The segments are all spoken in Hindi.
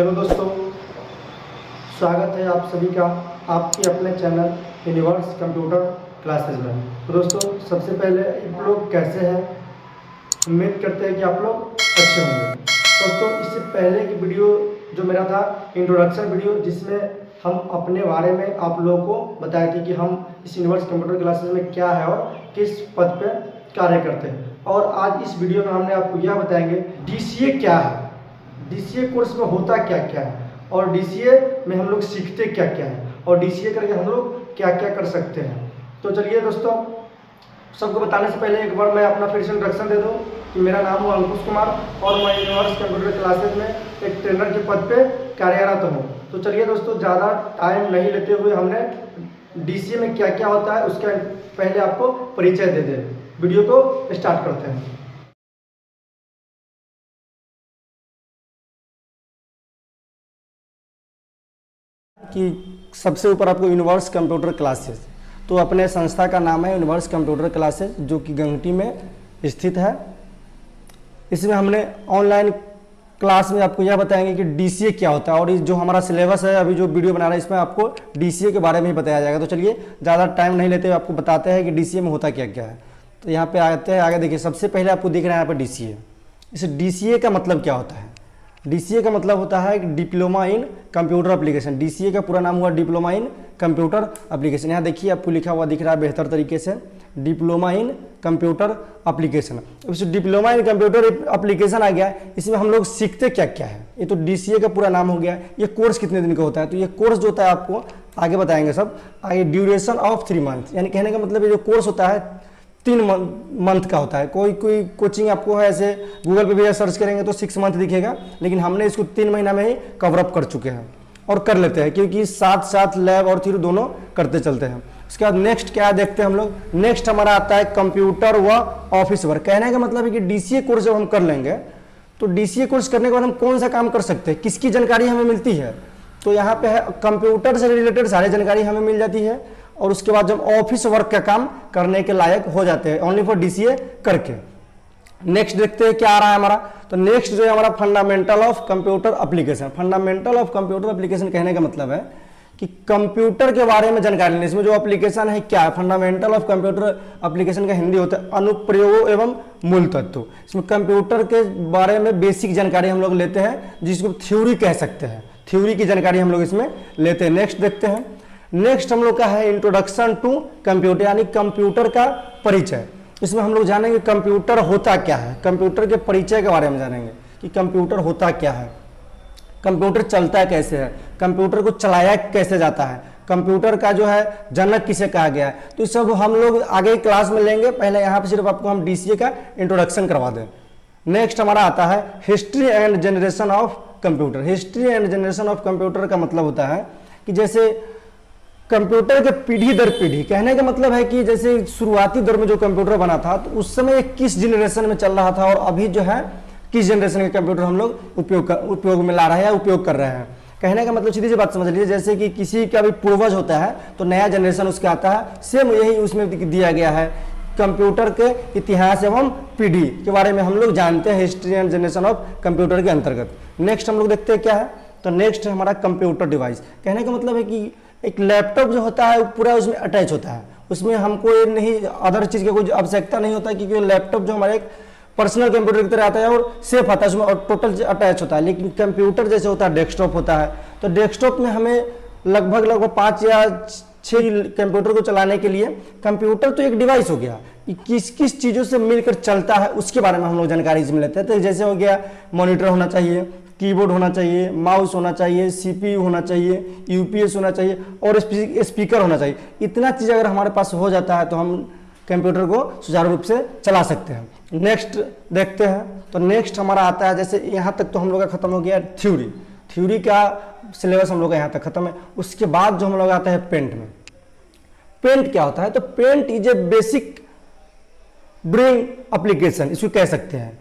हेलो दोस्तों, स्वागत है आप सभी का आपके अपने चैनल यूनिवर्स कंप्यूटर क्लासेज में। तो दोस्तों, सबसे पहले आप लोग कैसे हैं? उम्मीद करते हैं कि आप लोग अच्छे होंगे। दोस्तों, इससे पहले की वीडियो जो मेरा था इंट्रोडक्शन वीडियो, जिसमें हम अपने बारे में आप लोगों को बताए थे कि हम इस यूनिवर्स कंप्यूटर क्लासेज में क्या है और किस पद पे कार्य करते हैं। और आज इस वीडियो में हमने आपको यह बताएंगे DCA क्या है, DCA कोर्स में होता क्या क्या है, और DCA में हम लोग सीखते क्या क्या है, और DCA करके हम लोग क्या क्या कर सकते हैं। तो चलिए दोस्तों, सबको बताने से पहले एक बार मैं अपना फिर से इंट्रोडक्शन दे दूं कि मेरा नाम है अंकुश कुमार और मैं यूनिवर्स कंप्यूटर क्लासेज में एक ट्रेनर के पद पे कार्यरत हूँ। तो चलिए दोस्तों, ज़्यादा टाइम नहीं लेते हुए हमने DCA में क्या क्या होता है उसका पहले आपको परिचय दे दें। वीडियो को स्टार्ट करते हैं। कि सबसे ऊपर आपको यूनिवर्स कंप्यूटर क्लासेज, तो अपने संस्था का नाम है यूनिवर्स कंप्यूटर क्लासेज, जो कि गंगटी में स्थित है। इसमें हमने ऑनलाइन क्लास में आपको यह बताएंगे कि DCA क्या होता है, और जो हमारा सिलेबस है अभी जो वीडियो बना रहा है इसमें आपको DCA के बारे में ही बताया जाएगा। तो चलिए ज़्यादा टाइम नहीं लेते हुए आपको बताते हैं कि DCA में होता क्या क्या है। तो यहाँ पे आते हैं आगे, देखिए सबसे पहले आपको दिख रहा है यहाँ पर DCA। इस DCA का मतलब क्या होता है? DCA का मतलब होता है diploma in computer application. DCA का पूरा नाम हुआ डिप्लोमा इन कंप्यूटर एप्लीकेशन। यहाँ देखिए आपको लिखा हुआ दिख रहा है बेहतर तरीके से, डिप्लोमा इन कंप्यूटर एप्लीकेशन। इस डिप्लोमा इन कंप्यूटर एप्लीकेशन आ गया, इसमें हम लोग सीखते क्या क्या है। ये तो DCA का पूरा नाम हो गया। ये कोर्स कितने दिन का होता है? तो ये कोर्स जो होता है आपको आगे बताएंगे सब आगे। ड्यूरेशन ऑफ 3 मंथ, यानी कहने का मतलब ये जो कोर्स होता है 3 मंथ का होता है। कोई कोचिंग आपको है ऐसे गूगल पे भी सर्च करेंगे तो 6 मंथ दिखेगा, लेकिन हमने इसको 3 महीना में ही कवर अप कर चुके हैं और कर लेते हैं, क्योंकि साथ साथ लैब और थ्योरी दोनों करते चलते हैं। उसके बाद नेक्स्ट क्या देखते हैं हम लोग। नेक्स्ट हमारा आता है कंप्यूटर व ऑफिस वर्क। कहने का मतलब है कि DCA कोर्स जब हम कर लेंगे तो DCA कोर्स करने के बाद हम कौन सा काम कर सकते हैं, किसकी जानकारी हमें मिलती है। तो यहाँ पे है कंप्यूटर से रिलेटेड सारी जानकारी हमें मिल जाती है, और उसके बाद जब ऑफिस वर्क का काम करने के लायक हो जाते हैं ओनली फॉर DCA करके। नेक्स्ट देखते हैं क्या आ रहा है हमारा। तो नेक्स्ट जो है हमारा fundamental of computer application. Fundamental of computer application कहने का मतलब है कि कंप्यूटर के बारे में जानकारी लेने। इसमें जो एप्लीकेशन है क्या है, फंडामेंटल ऑफ कंप्यूटर एप्लीकेशन का हिंदी होता है अनुप्रयोग एवं मूल तत्व। इसमें कंप्यूटर के बारे में बेसिक जानकारी हम लोग लेते हैं, जिसको थ्योरी कह सकते हैं। थ्योरी की जानकारी हम लोग इसमें लेते हैं। नेक्स्ट देखते हैं। नेक्स्ट हम लोग का है इंट्रोडक्शन टू कंप्यूटर, यानी कंप्यूटर का परिचय। इसमें हम लोग जानेंगे कंप्यूटर होता क्या है, कंप्यूटर के परिचय के बारे में जानेंगे कि कंप्यूटर होता क्या है, कंप्यूटर चलता कैसे है, कंप्यूटर को चलाया कैसे जाता है, कंप्यूटर का जो है जनक किसे कहा गया है। तो सब हम लोग आगे क्लास में लेंगे। पहले यहाँ पे सिर्फ आपको हम DCA का इंट्रोडक्शन करवा दें। नेक्स्ट हमारा आता है history and generation of computer. History and generation of computer का मतलब होता है कि जैसे कंप्यूटर के पीढ़ी दर पीढ़ी, कहने का मतलब है कि जैसे शुरुआती दौर में जो कंप्यूटर बना था तो उस समय किस जनरेशन में चल रहा था, और अभी जो है किस जनरेशन के कंप्यूटर हम लोग उपयोग में ला रहे हैं, उपयोग कर रहे हैं। कहने का मतलब सीधी सी बात समझ लीजिए, जैसे कि किसी का भी पूर्वज होता है तो नया जनरेशन उसका आता है, सेम यही उसमें दिया गया है। कंप्यूटर के इतिहास एवं पीढ़ी के बारे में हम लोग जानते हैं history and generation of computer के अंतर्गत। नेक्स्ट हम लोग देखते हैं क्या है। तो नेक्स्ट है हमारा कंप्यूटर डिवाइस। कहने का मतलब है कि एक लैपटॉप जो होता है पूरा उसमें अटैच होता है, उसमें हमको ये नहीं अदर चीज़ की कोई आवश्यकता नहीं होता, क्योंकि लैपटॉप जो हमारे एक पर्सनल कंप्यूटर की तरह आता है और सेफ आता है, उसमें और टोटल अटैच होता है। लेकिन कंप्यूटर जैसे होता है डेस्कटॉप होता है, तो डेस्कटॉप में हमें लगभग 5 या 6 कंप्यूटर को चलाने के लिए कंप्यूटर तो एक डिवाइस हो गया, किस किस चीज़ों से मिलकर चलता है उसके बारे में हम लोग जानकारी इसमें लेते हैं। तो जैसे हो गया मॉनिटर होना चाहिए, कीबोर्ड होना चाहिए, माउस होना चाहिए, CPU होना चाहिए, UPS होना चाहिए और स्पीकर होना चाहिए। इतना चीज़ अगर हमारे पास हो जाता है तो हम कंप्यूटर को सुचारू रूप से चला सकते हैं। नेक्स्ट देखते हैं। तो नेक्स्ट हमारा आता है, जैसे यहाँ तक तो हम लोग का खत्म हो गया थ्योरी। थ्योरी का सिलेबस हम लोग का यहाँ तक खत्म है। उसके बाद जो हम लोग आता है पेंट में। पेंट क्या होता है? तो paint is a basic drawing application, इसको कह सकते हैं।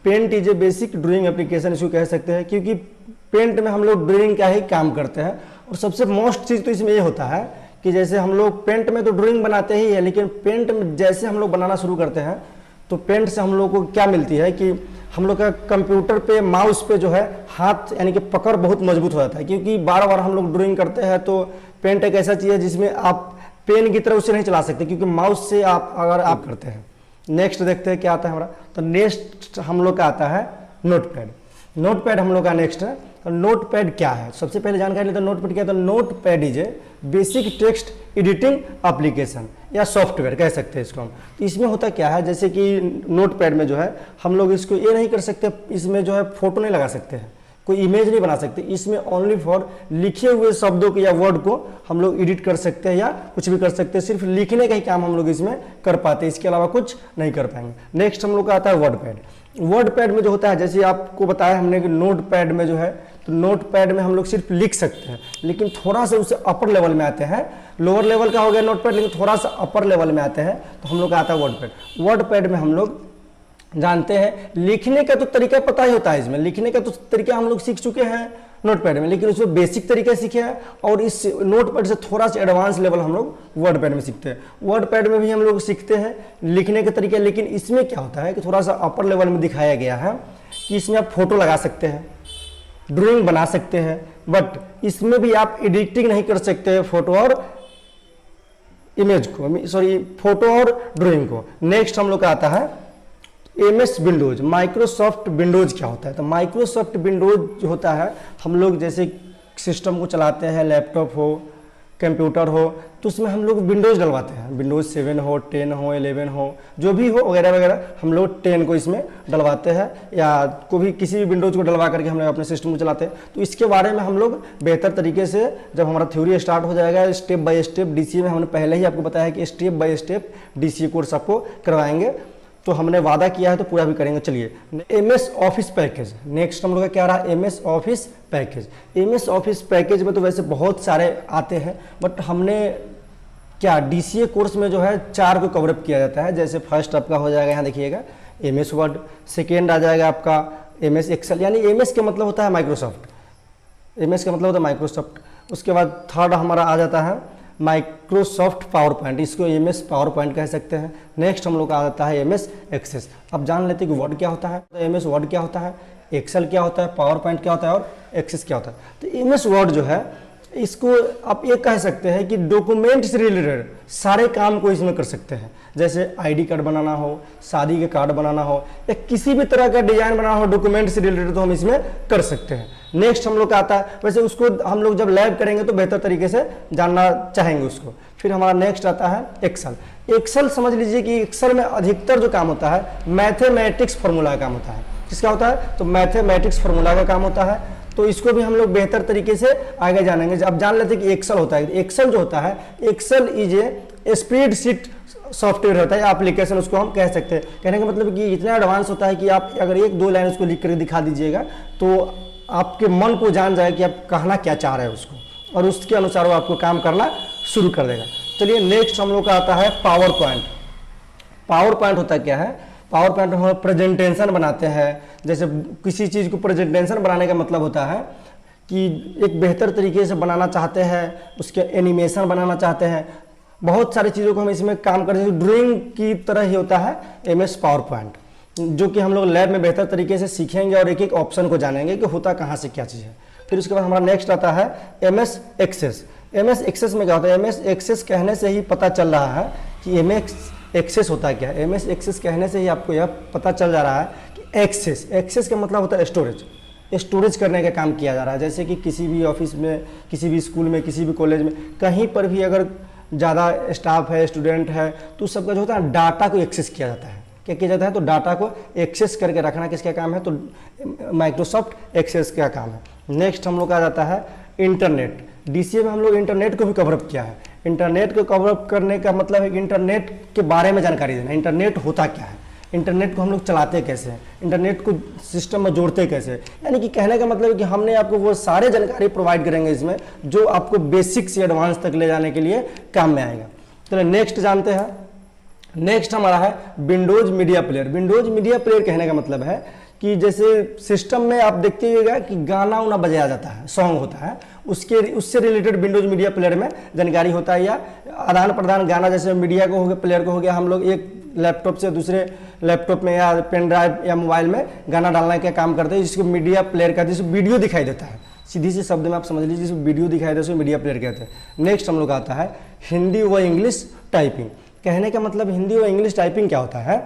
Paint is a basic drawing application इसको कह सकते हैं, क्योंकि पेंट में हम लोग ड्राइंग का ही काम करते हैं। और सबसे मोस्ट चीज़ तो इसमें ये होता है कि जैसे हम लोग पेंट में तो ड्राइंग बनाते ही है, लेकिन पेंट में जैसे हम लोग बनाना शुरू करते हैं तो पेंट से हम लोग को क्या मिलती है कि हम लोग का कंप्यूटर पे माउस पे जो है हाथ यानी कि पकड़ बहुत मजबूत हो जाता है, क्योंकि बार बार हम लोग ड्राइंग करते हैं तो पेंट एक ऐसा चीज़ है जिसमें आप पेन की तरह उसे नहीं चला सकते, क्योंकि माउस से आप अगर आप करते हैं। नेक्स्ट देखते हैं क्या आता है हमारा, तो नेक्स्ट हम लोग का आता है नोटपैड। नोटपैड हम लोग का नेक्स्ट है। तो नोटपैड क्या है, सबसे पहले जानकारी लेते हैं नोटपैड क्या है। तो notepad is a basic text editing application या सॉफ्टवेयर कह सकते हैं इसको हम। तो इसमें होता क्या है, जैसे कि नोटपैड में जो है हम लोग इसको ये नहीं कर सकते, इसमें जो है फोटो नहीं लगा सकते हैं, कोई इमेज नहीं बना सकते। इसमें ओनली फॉर लिखे हुए शब्दों को या वर्ड को हम लोग एडिट कर सकते हैं या कुछ भी कर सकते हैं, सिर्फ लिखने का ही काम हम लोग इसमें कर पाते हैं, इसके अलावा कुछ नहीं कर पाएंगे। नेक्स्ट हम लोग का आता है वर्डपैड। वर्डपैड में जो होता है, जैसे आपको बताया हमने कि नोटपैड में जो है, तो नोटपैड में हम लोग सिर्फ लिख सकते हैं, लेकिन थोड़ा सा उससे अपर लेवल में आते हैं। लोअर लेवल का हो गया नोटपैड, लेकिन थोड़ा सा अपर लेवल में आते हैं, तो हम लोग का आता है वर्डपैड। वर्डपैड में हम लोग जानते हैं लिखने का तो तरीका पता ही होता है, इसमें लिखने का तो तरीका हम लोग सीख चुके हैं नोटपैड में, लेकिन उसमें बेसिक तरीके सीखे हैं, और इस नोटपैड से थोड़ा सा एडवांस लेवल हम लोग वर्डपैड में सीखते हैं। वर्डपैड में भी हम लोग सीखते हैं लिखने के तरीके, लेकिन इसमें क्या होता है कि थोड़ा सा अपर लेवल में दिखाया गया है कि इसमें आप फोटो लगा सकते हैं, ड्राइंग बना सकते हैं, बट इसमें भी आप एडिटिंग नहीं कर सकते फोटो और इमेज को, सॉरी फोटो और ड्राइंग को। नेक्स्ट हम लोग का आता है MS विंडोज। माइक्रोसॉफ्ट विंडोज क्या होता है, तो माइक्रोसॉफ्ट विंडोज जो होता है, हम लोग जैसे सिस्टम को चलाते हैं, लैपटॉप हो कंप्यूटर हो, तो उसमें हम लोग विंडोज डलवाते हैं, विंडोज 7 हो 10 हो 11 हो जो भी हो वगैरह वगैरह, हम लोग 10 को इसमें डलवाते हैं, या कोई भी किसी भी विंडोज को डलवा करके हम लोग अपने सिस्टम को चलाते हैं। तो इसके बारे में हम लोग बेहतर तरीके से जब हमारा थ्योरी स्टार्ट हो जाएगा, स्टेप बाय स्टेप DCA में हमने पहले ही आपको बताया कि step by step DCA course आपको करवाएंगे, तो हमने वादा किया है तो पूरा भी करेंगे। चलिए MS ऑफिस पैकेज, नेक्स्ट हम लोग का क्या रहा, MS office package. MS office package में तो वैसे बहुत सारे आते हैं, बट हमने क्या DCA कोर्स में जो है 4 को कवरअप किया जाता है। जैसे फर्स्ट आपका हो जाएगा, यहाँ देखिएगा MS वर्ड, सेकेंड आ जाएगा आपका MS एक्सेल, यानी MS का मतलब होता है माइक्रोसॉफ्ट, MS का मतलब होता है माइक्रोसॉफ्ट। उसके बाद थर्ड हमारा आ जाता है माइक्रोसॉफ्ट पावर पॉइंट, इसको MS पावर पॉइंट कह सकते हैं। नेक्स्ट हम लोग का आता है MS एक्सेस। अब जान लेते हैं कि वर्ड क्या होता है, तो MS वर्ड क्या होता है, एक्सेल क्या होता है, पावर पॉइंट क्या होता है और एक्सेस क्या होता है। तो MS वर्ड जो है, इसको आप ये कह सकते हैं कि डॉक्यूमेंट से रिलेटेड सारे काम को इसमें कर सकते हैं। जैसे ID कार्ड बनाना हो, शादी के कार्ड बनाना हो, या किसी भी तरह का डिजाइन बनाना हो डॉक्यूमेंट से रिलेटेड, तो हम इसमें कर सकते हैं। नेक्स्ट हम लोग का आता है, वैसे उसको हम लोग जब लैब करेंगे तो बेहतर तरीके से जानना चाहेंगे उसको। फिर हमारा नेक्स्ट आता है एक्सेल। एक्सेल समझ लीजिए कि एक्सेल में अधिकतर जो काम होता है मैथमेटिक्स फार्मूला का काम होता है। किसका होता है, तो मैथमेटिक्स फार्मूला का काम होता है। तो इसको भी हम लोग बेहतर तरीके से आगे जानेंगे। अब जान लेते हैं कि एक्सेल होता है। एक्सेल जो होता है, Excel is a spreadsheet software होता है, एप्लीकेशन उसको हम कह सकते हैं। कहने का मतलब कि इतना एडवांस होता है कि आप अगर 1-2 लाइन उसको लिख कर दिखा दीजिएगा तो आपके मन को जान जाए कि आप कहना क्या चाह रहे हैं उसको, और उसके अनुसार वो आपको काम करना शुरू कर देगा। चलिए नेक्स्ट हम लोग का आता है पावर पॉइंट। पावर पॉइंट होता क्या है, पावर पॉइंट हम प्रेजेंटेशन बनाते हैं। जैसे किसी चीज़ को प्रेजेंटेशन बनाने का मतलब होता है कि एक बेहतर तरीके से बनाना चाहते हैं, उसके एनिमेशन बनाना चाहते हैं, बहुत सारी चीज़ों को हम इसमें काम करते हैं। ड्राइंग की तरह ही होता है MS पावर पॉइंट, जो कि हम लोग लैब में बेहतर तरीके से सीखेंगे और एक एक ऑप्शन को जानेंगे कि होता कहाँ से क्या चीज़ है। फिर उसके बाद हमारा नेक्स्ट आता है MS एक्सेस। MS एक्सेस में क्या होता है, MS एक्सेस कहने से ही पता चल रहा है कि MS एक्सेस होता है क्या। MS एक्सेस कहने से ही आपको यह पता चल जा रहा है कि एक्सेस का मतलब होता है स्टोरेज करने का काम किया जा रहा है। जैसे कि किसी भी ऑफिस में, किसी भी स्कूल में, किसी भी कॉलेज में, कहीं पर भी अगर ज़्यादा स्टाफ है, स्टूडेंट है, तो सबका जो होता है डाटा को एक्सेस किया जाता है। क्या किया जाता है, तो डाटा को एक्सेस करके रखना किसका काम है, तो माइक्रोसॉफ्ट एक्सेस का काम है। नेक्स्ट हम लोग का आ जाता है इंटरनेट। DCA में हम लोग इंटरनेट को भी कवरअप किया है। इंटरनेट को कवरअप करने का मतलब है कि इंटरनेट के बारे में जानकारी देना। इंटरनेट होता क्या है, इंटरनेट को हम लोग चलाते कैसे हैं, इंटरनेट को सिस्टम में जोड़ते कैसे, यानी कि कहने का मतलब है कि हमने आपको वो सारे जानकारी प्रोवाइड करेंगे इसमें, जो आपको बेसिक से एडवांस तक ले जाने के लिए काम में आएगा। चलिए नेक्स्ट जानते हैं। नेक्स्ट हमारा है Windows media player. Windows media player कहने का मतलब है कि जैसे सिस्टम में आप देखते होगा कि गाना उना बजाया जाता है, सॉन्ग होता है, उससे रिलेटेड विंडोज मीडिया प्लेयर में जानकारी होता है, या आदान प्रदान गाना, जैसे मीडिया को हो गया, प्लेयर को हो गया, हम लोग एक लैपटॉप से दूसरे लैपटॉप में या पेन ड्राइव या मोबाइल में गाना डालने का काम करते हैं, जिसको मीडिया प्लेयर कहते हैं, जिसको वीडियो दिखाई देता है। सीधी सी शब्द में आप समझ लीजिए, जिसको वीडियो दिखाई देता है उसको मीडिया प्लेयर कहते हैं। नेक्स्ट हम लोग आता है हिंदी व इंग्लिश टाइपिंग। कहने का मतलब हिंदी व इंग्लिश टाइपिंग क्या होता है,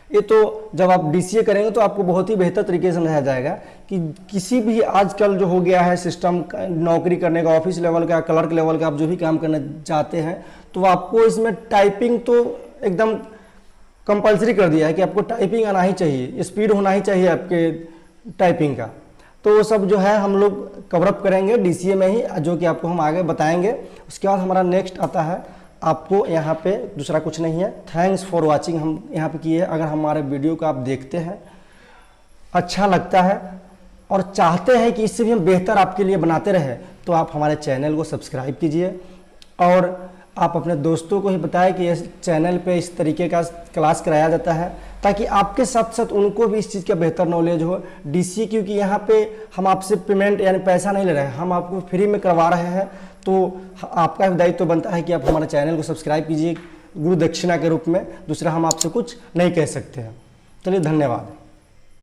ये तो जब आप DCA करेंगे तो आपको बहुत ही बेहतर तरीके से समझाया जाएगा कि किसी भी आजकल जो हो गया है सिस्टम, नौकरी करने का, ऑफिस लेवल का, क्लर्क लेवल का, आप जो भी काम करना चाहते हैं तो आपको इसमें टाइपिंग तो एकदम कंपलसरी कर दिया है कि आपको टाइपिंग आना ही चाहिए, स्पीड होना ही चाहिए आपके टाइपिंग का। तो वो सब जो है हम लोग कवरअप करेंगे DCA में ही, जो कि आपको हम आगे बताएंगे। उसके बाद हमारा नेक्स्ट आता है, आपको यहाँ पे दूसरा कुछ नहीं है, थैंक्स फॉर वाचिंग हम यहाँ पे किए हैं। अगर हमारे वीडियो को आप देखते हैं, अच्छा लगता है और चाहते हैं कि इससे भी हम बेहतर आपके लिए बनाते रहें, तो आप हमारे चैनल को सब्सक्राइब कीजिए और आप अपने दोस्तों को ही बताएं कि इस चैनल पे इस तरीके का क्लास कराया जाता है, ताकि आपके साथ साथ उनको भी इस चीज़ का बेहतर नॉलेज हो। DCA क्योंकि यहाँ पे हम आपसे पेमेंट यानी पैसा नहीं ले रहे हैं, हम आपको फ्री में करवा रहे हैं, तो आपका दायित्व तो बनता है कि आप हमारे चैनल को सब्सक्राइब कीजिए गुरु दक्षिणा के रूप में। दूसरा, हम आपसे कुछ नहीं कह सकते हैं। चलिए, धन्यवाद।